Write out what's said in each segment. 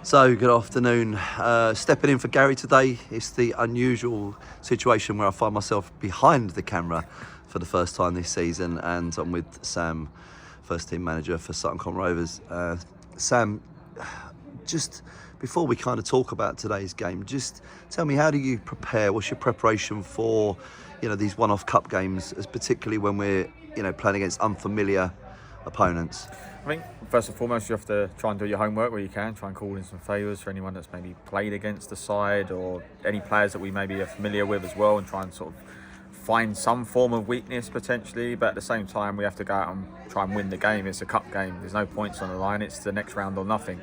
So, good afternoon. Stepping in for Gary today. It's the unusual situation where I find myself behind the camera for the first time this season, and I'm with Sam, first team manager for Sutton Common Rovers. Sam, just before we kind of talk about today's game, just tell me, how do you prepare? What's your preparation for, these one-off cup games, as particularly when we're, playing against unfamiliar opponents? I think first and foremost you have to try and do your homework where you can, try and call in some favours for anyone that's maybe played against the side or any players that we maybe are familiar with as well, and try and sort of find some form of weakness potentially. But at the same time we have to go out and try and win the game. It's a cup game, there's no points on the line, it's the next round or nothing.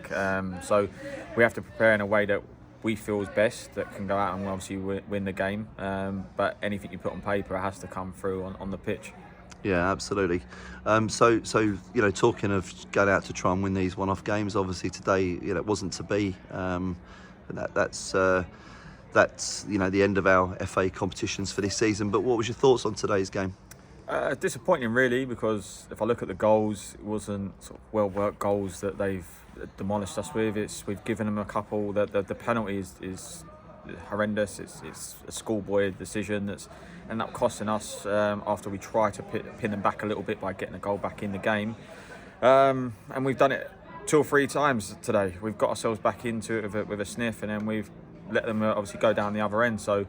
So we have to prepare in a way that we feel is best, that can go out and obviously win the game. But anything you put on paper has to come through on the pitch. Yeah, absolutely. So talking of going out to try and win these one-off games, obviously today, it wasn't to be. That's the end of our FA competitions for this season. But what was your thoughts on today's game? Disappointing, really, because if I look at the goals, it wasn't sort of well-worked goals that they've demolished us with. We've given them a couple. The penalty is horrendous. It's a schoolboy decision that's ended up costing us after we try to pin them back a little bit by getting a goal back in the game. And we've done it 2 or 3 times today. We've got ourselves back into it with a sniff, and then we've let them obviously go down the other end. So,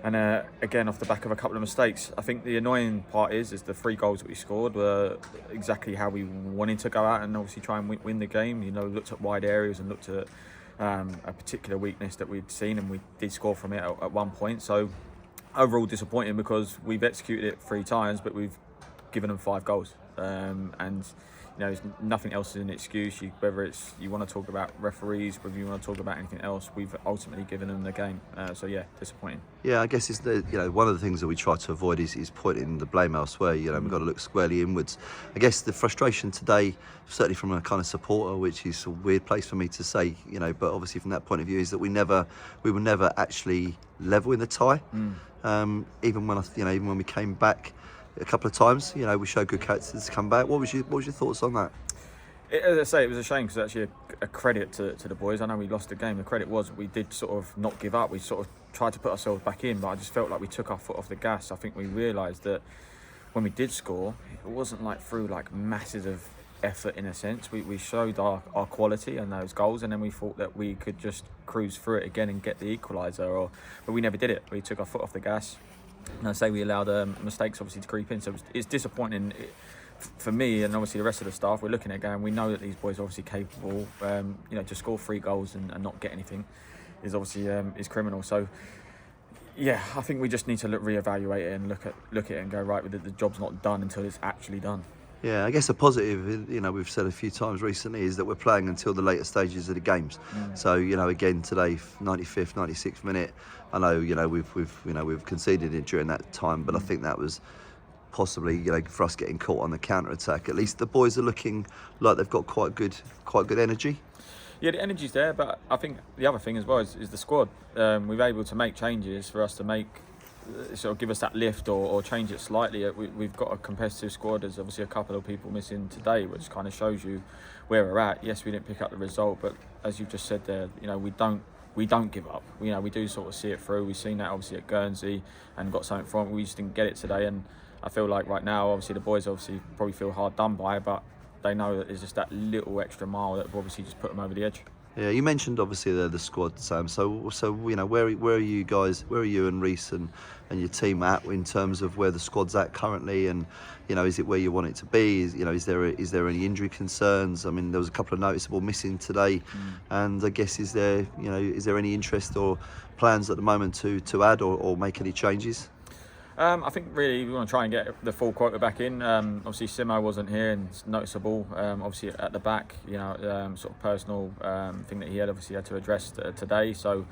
and again, off the back of a couple of mistakes. I think the annoying part is the 3 goals that we scored were exactly how we wanted to go out and obviously try and win the game. Looked at wide areas and looked at a particular weakness that we'd seen, and we did score from it at one point. So overall disappointing, because we've executed it 3 times but we've given them 5 goals, and there's nothing else as an excuse. Whether it's you want to talk about referees, whether you want to talk about anything else, we've ultimately given them the game. So yeah, disappointing. Yeah, I guess it's one of the things that we try to avoid is pointing the blame elsewhere. We've got to look squarely inwards. I guess the frustration today, certainly from a kind of supporter, which is a weird place for me to say, but obviously from that point of view, is that we were never actually level in the tie. Even when we came back a couple of times, we showed good character to come back. What was your thoughts on that? As I say, it was a shame, because actually a credit to the boys. I know we lost the game. The credit was we did sort of not give up. We sort of tried to put ourselves back in, but I just felt like we took our foot off the gas. I think we realised that when we did score, it wasn't like through like masses of effort in a sense. We showed our quality and those goals, and then we thought that we could just cruise through it again and get the equaliser, but we never did it. We took our foot off the gas. And I say we allowed mistakes obviously to creep in, so it's disappointing for me and obviously the rest of the staff. We're looking at going, we know that these boys are obviously capable. To score 3 goals and not get anything is obviously is criminal. So yeah, I think we just need to reevaluate it and look at it and go, right, the job's not done until it's actually done. Yeah, I guess the positive, we've said a few times recently, is that we're playing until the later stages of the games. So, again today, 95th, 96th minute. I know, we've conceded it during that time, but I think that was possibly, for us getting caught on the counter attack. At least the boys are looking like they've got quite good energy. Yeah, the energy's there, but I think the other thing as well is the squad. We've able to make changes for us to make. Sort of give us that lift or change it slightly. We've got a competitive squad. There's obviously a couple of people missing today, which kind of shows you where we're at. Yes, we didn't pick up the result, but as you've just said there, we don't give up. We do sort of see it through. We've seen that obviously at Guernsey and got something from it. We just didn't get it today, and I feel like right now, obviously the boys obviously probably feel hard done by, but they know that there's just that little extra mile that will obviously just put them over the edge. Yeah, you mentioned obviously the squad, Sam. So where are you guys? Where are you and Reece and your team at in terms of where the squad's at currently? And is it where you want it to be? Is there any injury concerns? I mean, there was a couple of noticeable missing today, and I guess is there any interest or plans at the moment to add or make any changes? I think really we want to try and get the full quota back in. Obviously Simo wasn't here, and it's noticeable. Obviously at the back, sort of personal thing that he obviously had to address today. So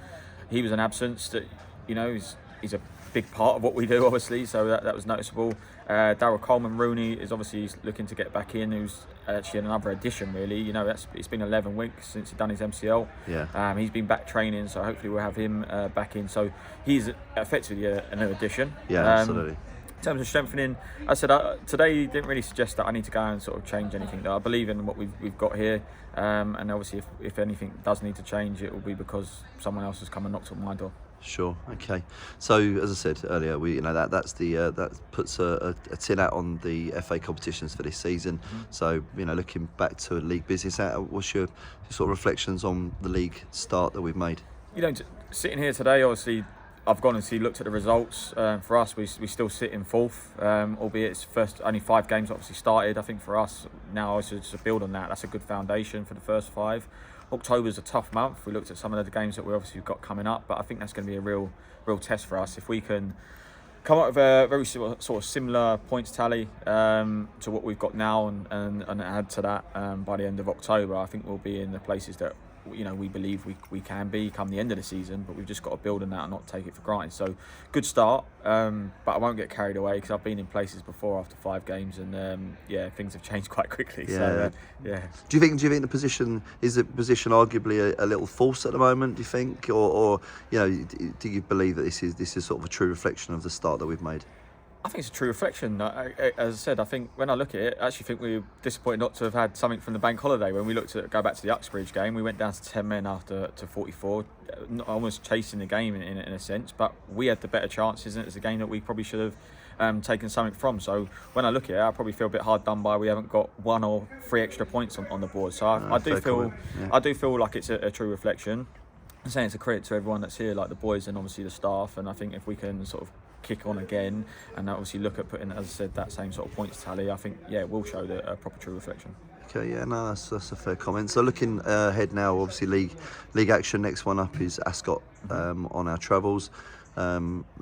he was an absence that he's a big part of what we do, obviously. So that was noticeable. Darryl Coleman-Rooney is obviously looking to get back in, who's actually another addition really. It's been 11 weeks since he's done his MCL. Yeah. He's been back training, so hopefully we'll have him back in. So he's effectively a new addition. Yeah, absolutely. In terms of strengthening, I said today didn't really suggest that I need to go and sort of change anything. I believe in what we've got here, and obviously if anything does need to change, it will be because someone else has come and knocked on my door. Sure. Okay. So as I said earlier, that puts a tin out on the FA competitions for this season. So looking back to league business, what's your sort of reflections on the league start that we've made? Sitting here today, obviously, I've gone and looked at the results. For us, we still sit in fourth, albeit it's only 5 games obviously started. I think for us now, to build on that, that's a good foundation for the first 5. October's a tough month. We looked at some of the games that we obviously got coming up, but I think that's going to be a real test for us. If we can come up with a very sort of similar points tally to what we've got now and add to that by the end of October, I think we'll be in the places that we believe we can be come the end of the season, but we've just got to build on that and not take it for granted. So good start, but I won't get carried away because I've been in places before after 5 games and things have changed quite quickly. Yeah. So yeah. Do you think the position arguably a little false at the moment? Do you think, or do you believe that this is sort of a true reflection of the start that we've made? I think it's a true reflection. As I said, I think when I look at it, I actually think we were disappointed not to have had something from the bank holiday. When we looked at go back to the Uxbridge game, we went down to 10 men after 44, almost chasing the game in a sense. But we had the better chances, and it's a game that we probably should have taken something from. So when I look at it, I probably feel a bit hard done by we haven't got 1 or 3 extra points on the board. So I do feel like it's a true reflection. I'm saying it's a credit to everyone that's here, like the boys and obviously the staff. And I think if we can sort of kick on again and obviously look at putting, as I said, that same sort of points tally, I think it will show a proper true reflection. Okay, yeah, no, that's a fair comment. So looking ahead now, obviously league action. Next one up is Ascot on our travels. I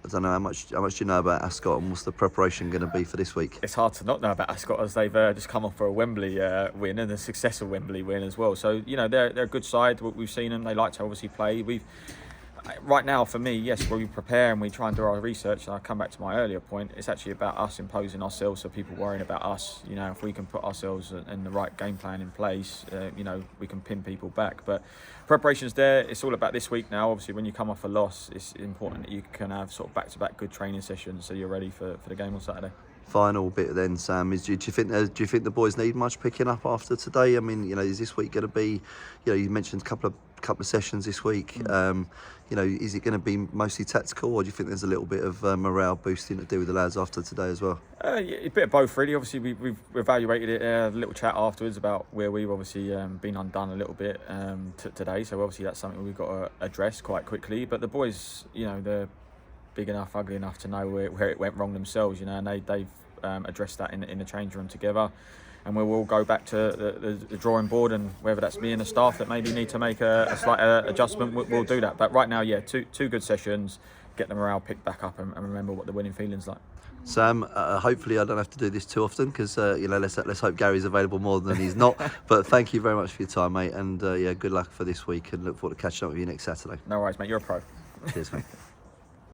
don't know how much do you know about Ascot and what's the preparation going to be for this week? It's hard to not know about Ascot as they've just come off for a Wembley win and a successful Wembley win as well. So they're a good side. We've seen them. They like to obviously play. Right now, for me, yes, we prepare and we try and do our research. And I come back to my earlier point. It's actually about us imposing ourselves, so people worrying about us. If we can put ourselves in the right game plan in place, we can pin people back. But preparation's there. It's all about this week now. Obviously, when you come off a loss, it's important that you can have sort of back-to-back good training sessions, so you're ready for the game on Saturday. Final bit then, Sam, is do you think the boys need much picking up after today? I mean, is this week going to be? You mentioned a couple of sessions this week. Is it going to be mostly tactical, or do you think there's a little bit of morale boosting to do with the lads after today as well? A bit of both, really. Obviously, we've evaluated it. A little chat afterwards about where we've obviously been undone a little bit today. So obviously that's something we've got to address quite quickly. But the boys, they're big enough, ugly enough to know where it went wrong themselves. And they've addressed that in the change room together. And we will go back to the drawing board, and whether that's me and the staff that maybe need to make a slight adjustment, we'll do that. But right now, two good sessions, get the morale picked back up and remember what the winning feeling's like. Sam, hopefully I don't have to do this too often because let's hope Gary's available more than he's not. But thank you very much for your time, mate, and good luck for this week, and look forward to catching up with you next Saturday. No worries, mate. You're a pro. Cheers, mate.